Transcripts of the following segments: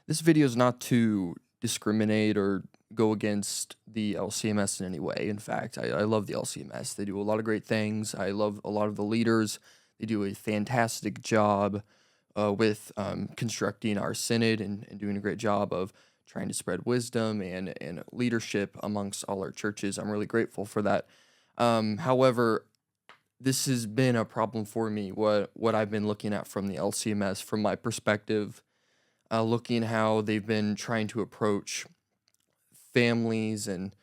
This video is not to discriminate or go against the LCMS in any way. In fact, I love the LCMS. They do a lot of great things. I love a lot of the leaders. They do a fantastic job with constructing our synod and doing a great job of trying to spread wisdom and leadership amongst all our churches. I'm really grateful for that. However, this has been a problem for me. What I've been looking at from the LCMS, from my perspective, looking how they've been trying to approach families and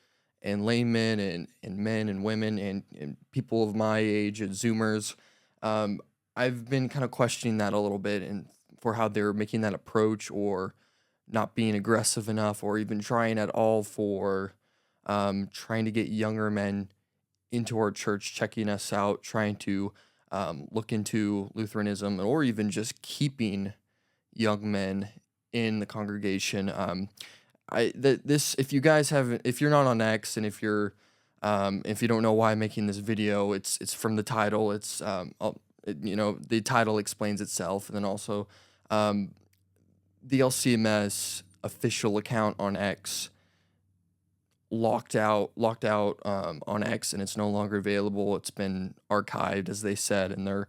laymen and men and women and people of my age and Zoomers. Um, I've been kind of questioning that a little bit and for how they're making that approach or not being aggressive enough or even trying at all for trying to get younger men into our church, checking us out, trying to look into Lutheranism or even just keeping young men in the congregation. This if you guys haven't if you're not on X and if you don't know why I'm making this video, it's from the title. The title explains itself, and then also um, the LCMS official account on X locked out on X, and it's no longer available. It's been archived, as they said, and they're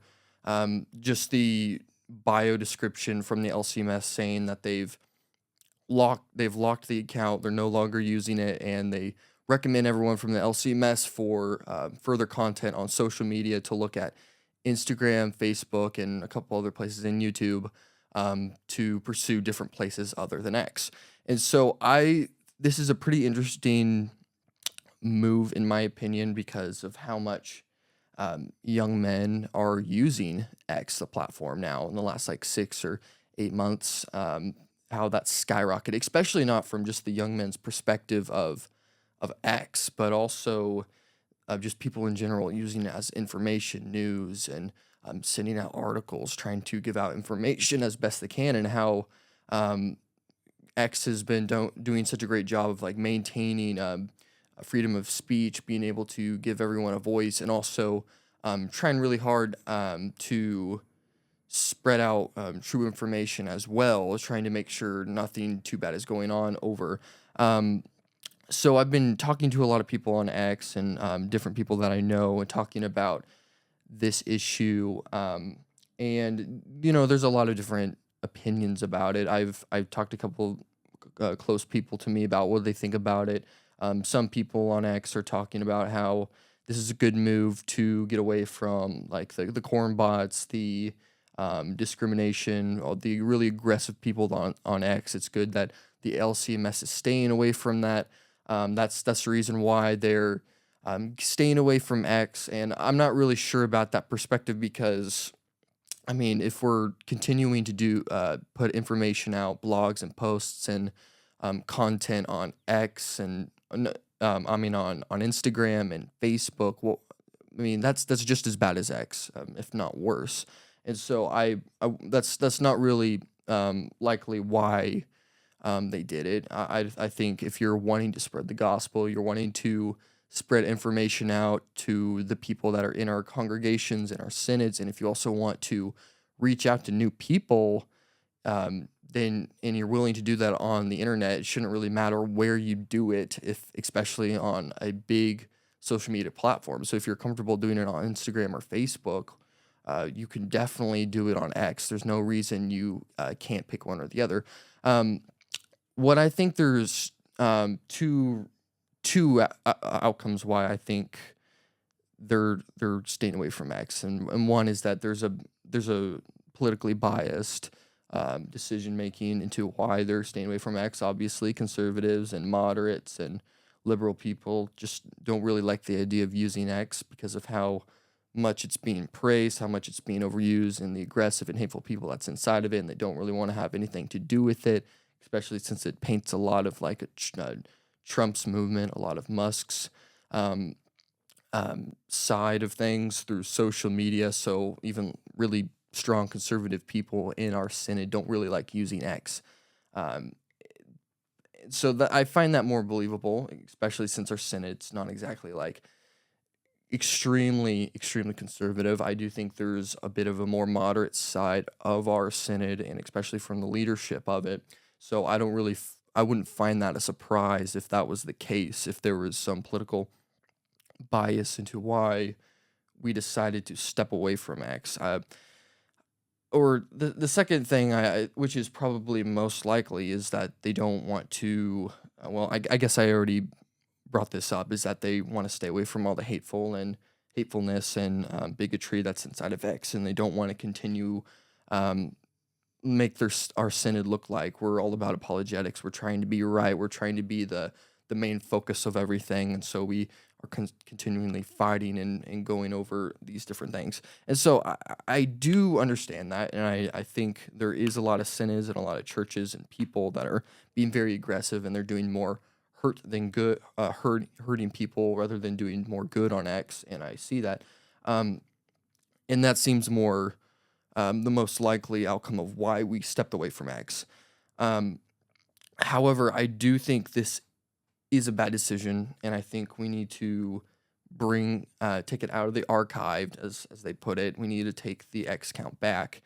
just the bio description from the LCMS saying that they've locked the account. They're no longer using it, and they recommend everyone from the LCMS for further content on social media to look at Instagram, Facebook, and a couple other places in YouTube to pursue different places other than X. And so this is a pretty interesting move in my opinion because of how much young men are using X, the platform now in the last like 6 or 8 months. How that's skyrocketed, especially not from just the young men's perspective of X, but also of just people in general using it as information, news, and sending out articles, trying to give out information as best they can, and how um, X has been doing such a great job of like maintaining freedom of speech, being able to give everyone a voice, and also trying really hard to spread out true information as well, as trying to make sure nothing too bad is going on over. Um, so I've been talking to a lot of people on X and different people that I know and talking about this issue. And there's a lot of different opinions about it. I've talked to a couple close people to me about what they think about it. Some people on X are talking about how this is a good move to get away from like the corn bots, the discrimination, all the really aggressive people on X. It's good that the LCMS is staying away from that. That's the reason why they're staying away from X, and I'm not really sure about that perspective because, I mean, if we're continuing to put information out, blogs and posts and content on X and on Instagram and Facebook, well, I mean that's just as bad as X, if not worse. And so that's not really likely why they did it. I think if you're wanting to spread the gospel, you're wanting to spread information out to the people that are in our congregations and our synods, and if you also want to reach out to new people, then and you're willing to do that on the internet, it shouldn't really matter where you do it, if especially on a big social media platform. So if you're comfortable doing it on Instagram or Facebook, you can definitely do it on X. There's no reason you can't pick one or the other. Um, what I think there's two outcomes why I think they're staying away from X, and one is that there's a politically biased decision making into why they're staying away from X. Obviously, conservatives and moderates and liberal people just don't really like the idea of using X because of how much it's being praised, how much it's being overused, and the aggressive and hateful people that's inside of it, and they don't really want to have anything to do with it, especially since it paints a lot of like Trump's movement, a lot of Musk's um, side of things through social media. So even really strong conservative people in our synod don't really like using X. Um, so I find that more believable, especially since our synod's not exactly like extremely conservative. I do think there's a bit of a more moderate side of our synod, and especially from the leadership of it. So I don't really I wouldn't find that a surprise if that was the case, if there was some political bias into why we decided to step away from X. Or the second thing, which is probably most likely, is that they don't want to. Well, I guess I already brought this up, is that they want to stay away from all the hatefulness and bigotry that's inside of X, and they don't want to continue um, make our synod look like we're all about apologetics. We're trying to be right. We're trying to be the main focus of everything, and so we are continually fighting and going over these different things. And so I do understand that, and I think there is a lot of synods and a lot of churches and people that are being very aggressive, and they're doing more hurt than good, hurting people rather than doing more good on X. And I see that, um, and that seems more the most likely outcome of why we stepped away from X. Um, However, I do think this is a bad decision, and I think we need to take it out of the archived, as they put it. We need to take the X count back.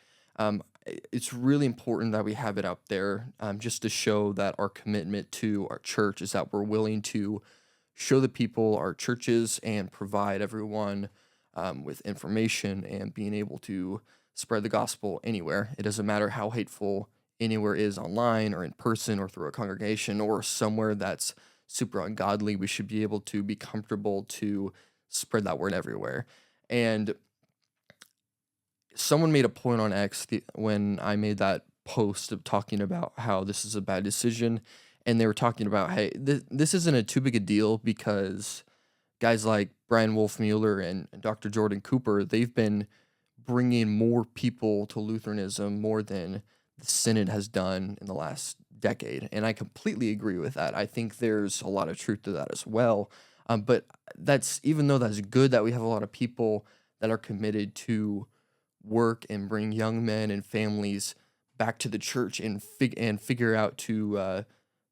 It's really important that we have it up there, just to show that our commitment to our church is that we're willing to show the people our churches and provide everyone with information and being able to spread the gospel anywhere. It doesn't matter how hateful anywhere is, online or in person or through a congregation or somewhere that's super ungodly. We should be able to be comfortable to spread that word everywhere. And someone made a point on X when I made that post of talking about how this is a bad decision, and they were talking about, hey, this isn't a too big a deal because guys like Brian Wolfmueller and Dr. Jordan Cooper, they've been bringing more people to Lutheranism more than the Synod has done in the last decade. And I completely agree with that. I think there's a lot of truth to that as well. But that's, even though that's good that we have a lot of people that are committed to work and bring young men and families back to the church and figure out to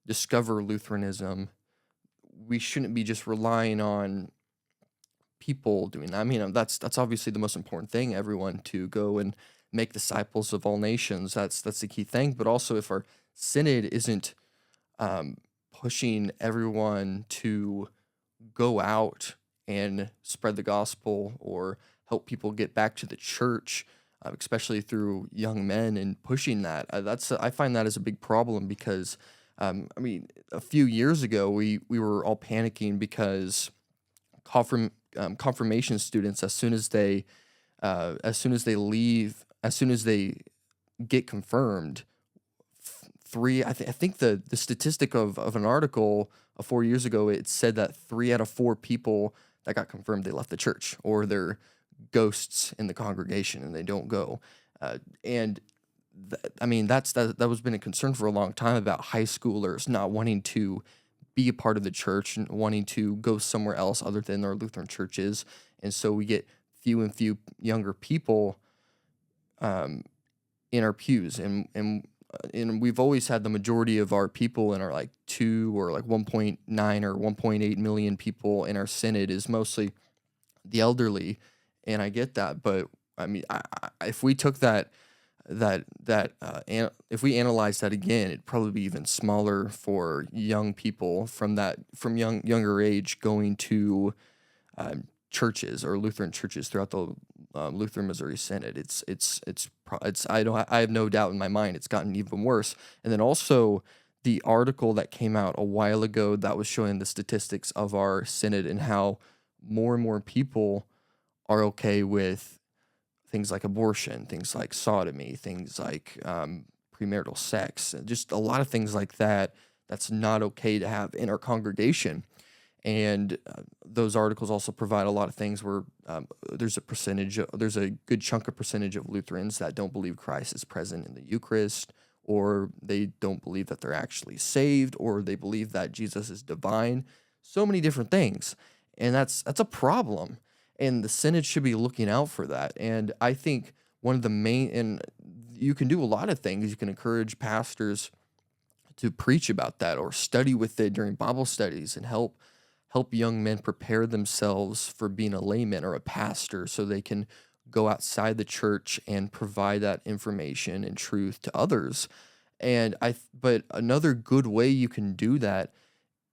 discover Lutheranism, we shouldn't be just relying on people doing that. I mean, that's obviously the most important thing. Everyone to go and make disciples of all nations. That's the key thing. But also, if our synod isn't pushing everyone to go out and spread the gospel or help people get back to the church, especially through young men and pushing that, I find that as a big problem because, I mean, a few years ago we were all panicking because confirmation students, as soon as they get confirmed, I think the statistic of an article 4 years ago, it said that 3 out of 4 people that got confirmed, they left the church, or they're ghosts in the congregation and they don't go. And I mean, that was been a concern for a long time about high schoolers not wanting to be a part of the church and wanting to go somewhere else other than our Lutheran churches. And so we get few and few younger people um, in our pews, and we've always had the majority of our people in our like 2 or like 1.9 or 1.8 million people in our synod is mostly the elderly, and I get that. But I mean, if we took if we analyze that again, it'd probably be even smaller for young people from younger age going to churches or Lutheran churches throughout the Lutheran Missouri Synod. I have no doubt in my mind it's gotten even worse. And then also the article that came out a while ago that was showing the statistics of our synod and how more and more people are okay with things like abortion, things like sodomy, things like premarital sex, just a lot of things like that. That's not okay to have in our congregation. And those articles also provide a lot of things where there's a good chunk of percentage of Lutherans that don't believe Christ is present in the Eucharist, or they don't believe that they're actually saved, or they believe that Jesus is divine. So many different things, and that's a problem. And the Synod should be looking out for that. And I think one of the main, and you can do a lot of things. You can encourage pastors to preach about that or study with it during Bible studies and help young men prepare themselves for being a layman or a pastor so they can go outside the church and provide that information and truth to others. But another good way you can do that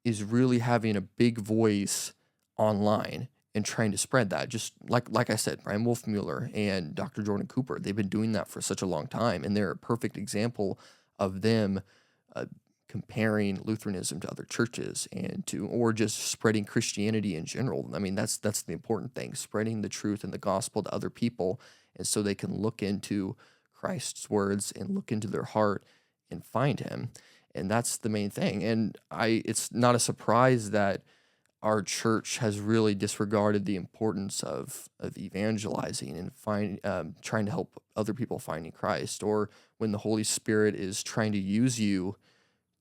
is really having a big voice online and trying to spread that. Just like I said, Brian Wolfmueller and Dr. Jordan Cooper, they've been doing that for such a long time, and they're a perfect example of them uh, comparing Lutheranism to other churches and to or just spreading Christianity in general. I mean, that's the important thing, spreading the truth and the gospel to other people, and so they can look into Christ's words and look into their heart and find him. And that's the main thing. And it's not a surprise that our church has really disregarded the importance of evangelizing and trying to help other people finding Christ, or when the Holy Spirit is trying to use you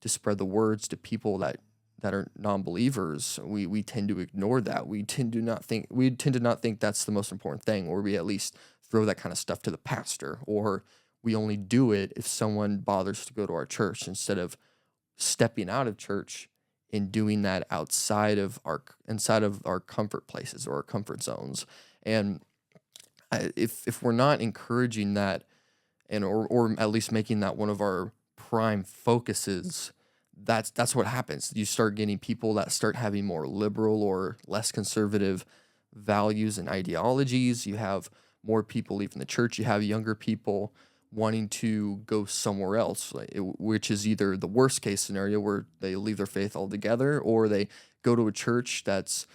to spread the words to people that are non-believers. We tend to ignore that. We tend to not think that's the most important thing, or we at least throw that kind of stuff to the pastor, or we only do it if someone bothers to go to our church, instead of stepping out of church and doing that inside of our comfort places or our comfort zones. And if we're not encouraging that, and or at least making that one of our prime focuses, that's what happens. You start getting people that start having more liberal or less conservative values and ideologies. You have more people leaving the church. You have younger people wanting to go somewhere else, which is either the worst case scenario where they leave their faith altogether, or they go to a church that's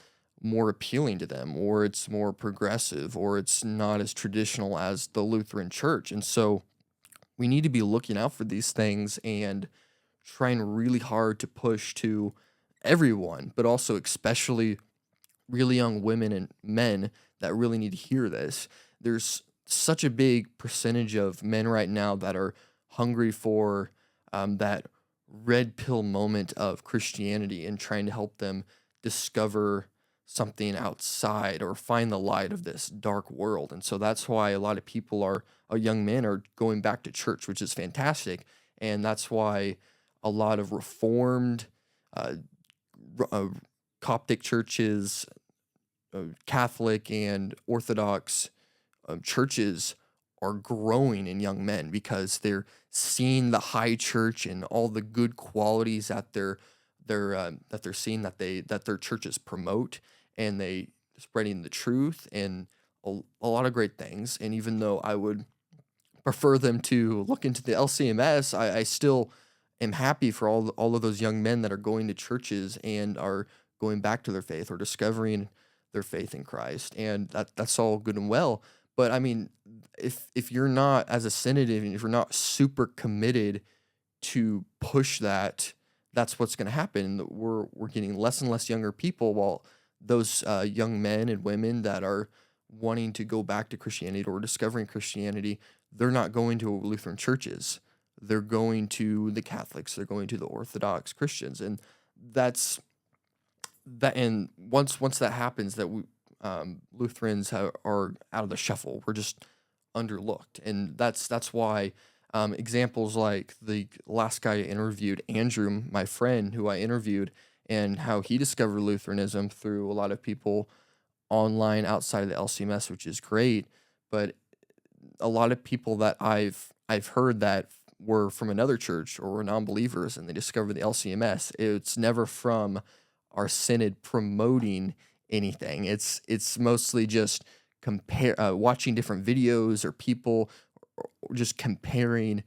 more appealing to them, or it's more progressive, or it's not as traditional as the Lutheran church. And so we need to be looking out for these things and trying really hard to push to everyone, but also especially really young women and men that really need to hear this. There's such a big percentage of men right now that are hungry for that red pill moment of Christianity and trying to help them discover something outside or find the light of this dark world. And so that's why a lot of people young men are going back to church, which is fantastic. And that's why a lot of Reformed, uh, Coptic churches, Catholic and Orthodox churches are growing in young men, because they're seeing the high church and all the good qualities that they're seeing that their churches promote, and they spreading the truth and a lot of great things. And even though I would prefer them to look into the LCMS, I still am happy for all of those young men that are going to churches and are going back to their faith or discovering their faith in Christ. And that's all good and well. But I mean, if you're not, as a synod, and if you're not super committed to push that, that's what's going to happen. We're getting less and less younger people, while those young men and women that are wanting to go back to Christianity or discovering Christianity, they're not going to Lutheran churches. They're going to the Catholics. They're going to the Orthodox Christians, and that's that. And once that happens, that Lutherans are out of the shuffle. We're just underlooked, and that's why examples like the last guy I interviewed, Andrew, my friend who I interviewed, and how he discovered Lutheranism through a lot of people online outside of the LCMS, which is great. But a lot of people that I've heard that were from another church or were non-believers, and they discovered the LCMS, it's never from our synod promoting anything. It's mostly just watching different videos, or people or just comparing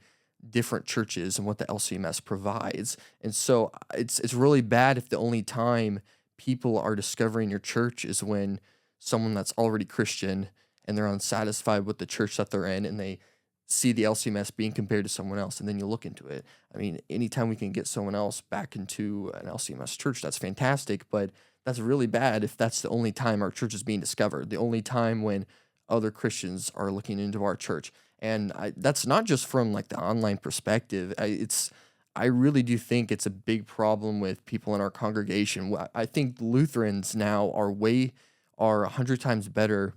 different churches and what the LCMS provides. And so it's really bad if the only time people are discovering your church is when someone that's already Christian and they're unsatisfied with the church that they're in, and they see the LCMS being compared to someone else, and then you look into it. I mean, anytime we can get someone else back into an LCMS church, that's fantastic, but that's really bad if that's the only time our church is being discovered, the only time when other Christians are looking into our church. And that's not just from like the online perspective. I really do think it's a big problem with people in our congregation. I think Lutherans now are 100 times better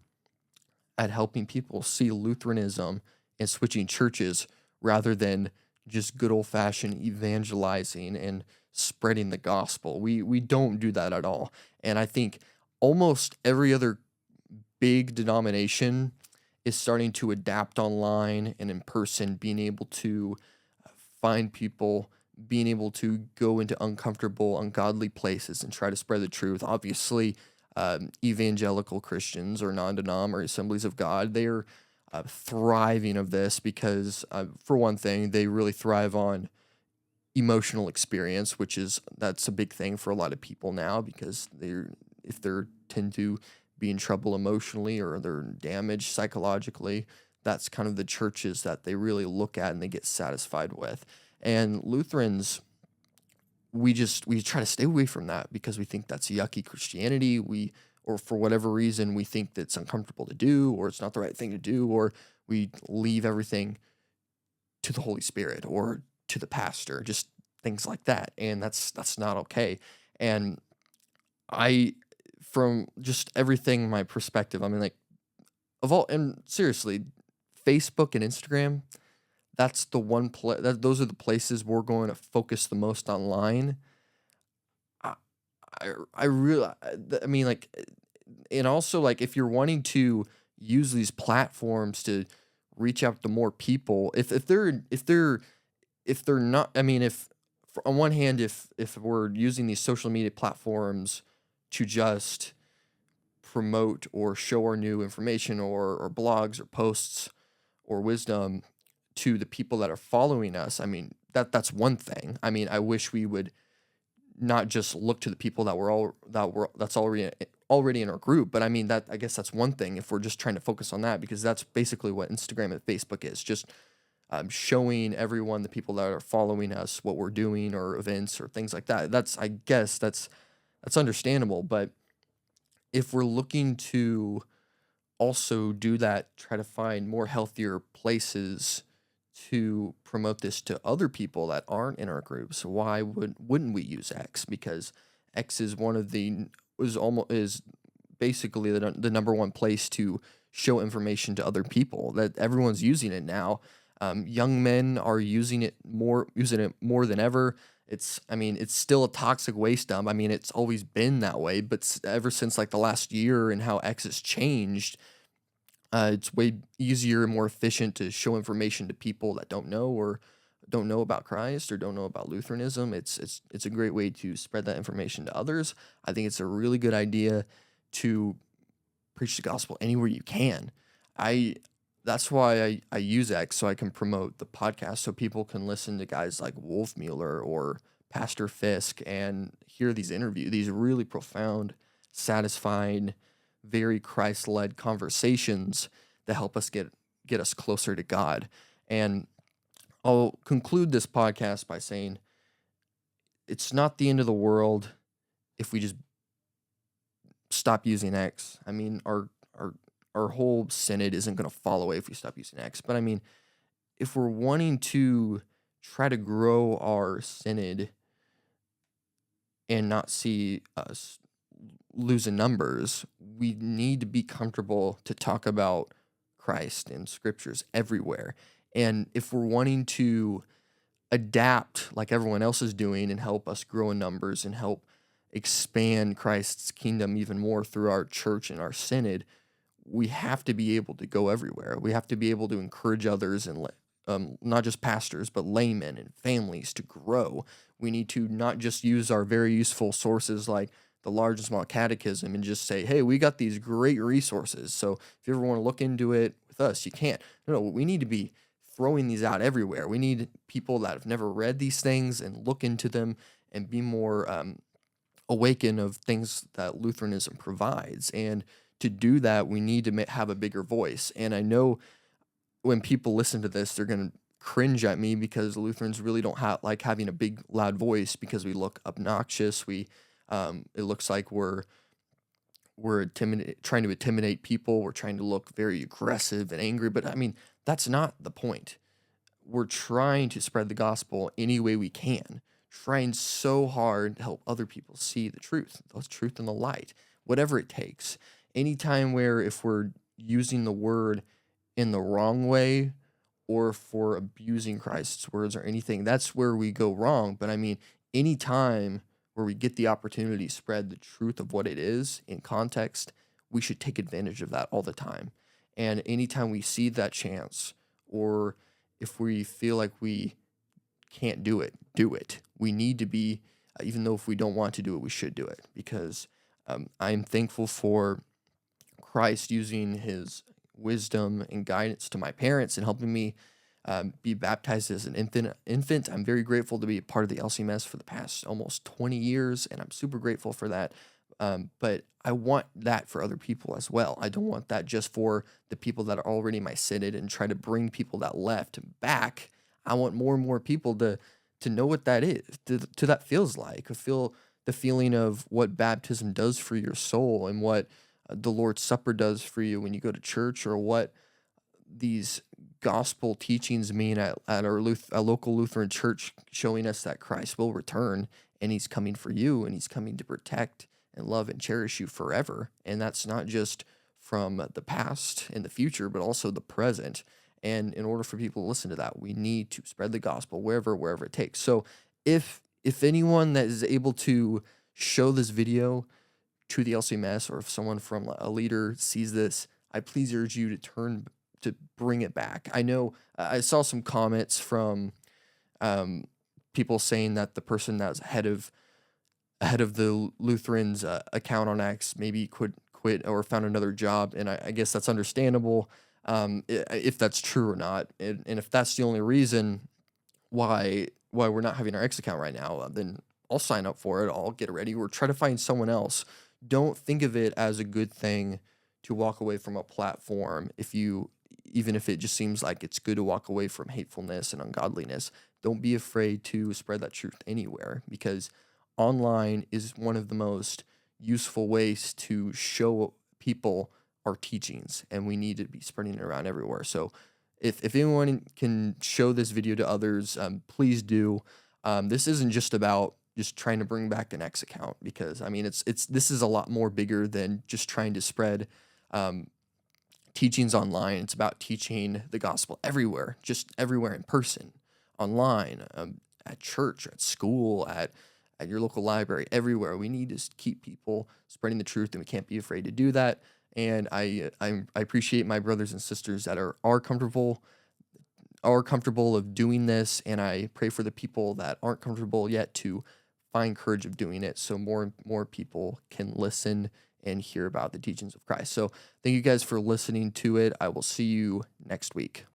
at helping people see Lutheranism and switching churches, rather than just good old fashioned evangelizing and spreading the gospel. We don't do that at all. And I think almost every other big denomination is starting to adapt online and in person, being able to find people being able to go into uncomfortable, ungodly places and try to spread the truth. Obviously, evangelical Christians or non-denom or Assemblies of God, they're thriving of this because, for one thing, they really thrive on emotional experience, which is that's a big thing for a lot of people now because they're tend to be in trouble emotionally or they're damaged psychologically. That's kind of the churches that they really look at and they get satisfied with. And Lutherans, we try to stay away from that because we think that's yucky Christianity. Or for whatever reason we think that's uncomfortable to do or it's not the right thing to do, or we leave everything to the Holy Spirit or to the pastor, just things like that. And that's not okay. And I from just everything my perspective, I mean like of all and seriously, Facebook and Instagram, that's the one those are the places we're going to focus the most online. I I really I mean like and also like if you're wanting to use these platforms to reach out to more people, if they're not, I mean, if on one hand, if we're using these social media platforms to just promote or show our new information or blogs or posts or wisdom to the people that are following us, I mean, that's one thing. I mean, I wish we would not just look to the people that's already in our group, but I mean that I guess that's one thing if we're just trying to focus on that because that's basically what Instagram and Facebook is, just showing everyone, the people that are following us, what we're doing or events or things like that. I guess that's understandable. But if we're looking to also do that, try to find more healthier places to promote this to other people that aren't in our groups, why wouldn't we use X? Because X is one of the is basically the number one place to show information to other people. That everyone's using it now. Young men are using it more than ever. I mean, it's still a toxic waste dump. I mean, it's always been that way, but ever since like the last year and how X has changed, it's way easier and more efficient to show information to people that don't know about Christ or don't know about Lutheranism. It's a great way to spread that information to others. I think it's a really good idea to preach the gospel anywhere you can. I That's why I use X so I can promote the podcast so people can listen to guys like Wolfmueller or Pastor Fisk and hear these really profound, satisfying, very Christ-led conversations that help us get us closer to God. And I'll conclude this podcast by saying it's not the end of the world if we just stop using X. I mean, our whole synod isn't going to fall away if we stop using X. But I mean, if we're wanting to try to grow our synod and not see us losing numbers, we need to be comfortable to talk about Christ and scriptures everywhere. And if we're wanting to adapt like everyone else is doing and help us grow in numbers and help expand Christ's kingdom even more through our church and our synod, we have to be able to go everywhere. We have to be able to encourage others and not just pastors, but laymen and families to grow. We need to not just use our very useful sources like the Large and Small Catechism and just say, hey, we got these great resources. So if you ever want to look into it with us, you can't. No, we need to be throwing these out everywhere. We need people that have never read these things and look into them and be more awakened of things that Lutheranism provides. And to do that, we need to have a bigger voice. And I know when people listen to this, they're going to cringe at me because Lutherans really don't like having a big, loud voice because we look obnoxious. It looks like we're trying to intimidate people. We're trying to look very aggressive and angry. But I mean, that's not the point. We're trying to spread the gospel any way we can, trying so hard to help other people see the truth and the light, whatever it takes. Anytime where if we're using the word in the wrong way or for abusing Christ's words or anything, that's where we go wrong. But I mean, anytime where we get the opportunity to spread the truth of what it is in context, we should take advantage of that all the time. And anytime we see that chance, or if we feel like we can't do it, do it. We need to be, even though if we don't want to do it, we should do it because I'm thankful for Christ using his wisdom and guidance to my parents and helping me be baptized as an infant. I'm very grateful to be a part of the LCMS for the past almost 20 years, and I'm super grateful for that. But I want that for other people as well. I don't want that just for the people that are already in my synod and try to bring people that left back. I want more and more people to know what that is, to that feels like, feel the feeling of what baptism does for your soul and what the Lord's Supper does for you when you go to church, or what these gospel teachings mean at our a local Lutheran church, showing us that Christ will return and he's coming for you and he's coming to protect and love and cherish you forever. And that's not just from the past and the future, but also the present. And in order for people to listen to that, we need to spread the gospel wherever it takes. So if anyone that is able to show this video to the LCMS, or if someone from a leader sees this, I please urge you to bring it back. I know I saw some comments from people saying that the person that was ahead of the Lutherans account on X maybe quit or found another job, and I guess that's understandable, if that's true or not, and if that's the only reason why we're not having our X account right now, then I'll sign up for it. I'll get ready, or try to find someone else. Don't think of it as a good thing to walk away from a platform even if it just seems like it's good to walk away from hatefulness and ungodliness. Don't be afraid to spread that truth anywhere, because online is one of the most useful ways to show people our teachings, and we need to be spreading it around everywhere. So if anyone can show this video to others, please do. This isn't just about just trying to bring back an X account, because I mean this is a lot more bigger than just trying to spread teachings online. It's about teaching the gospel everywhere, just everywhere, in person, online, at church, at school, at your local library, everywhere. We need to keep people spreading the truth, and we can't be afraid to do that. And I appreciate my brothers and sisters that are comfortable of doing this, and I pray for the people that aren't comfortable yet to find courage of doing it, so more people can listen and hear about the teachings of Christ. So thank you guys for listening to it. I will see you next week.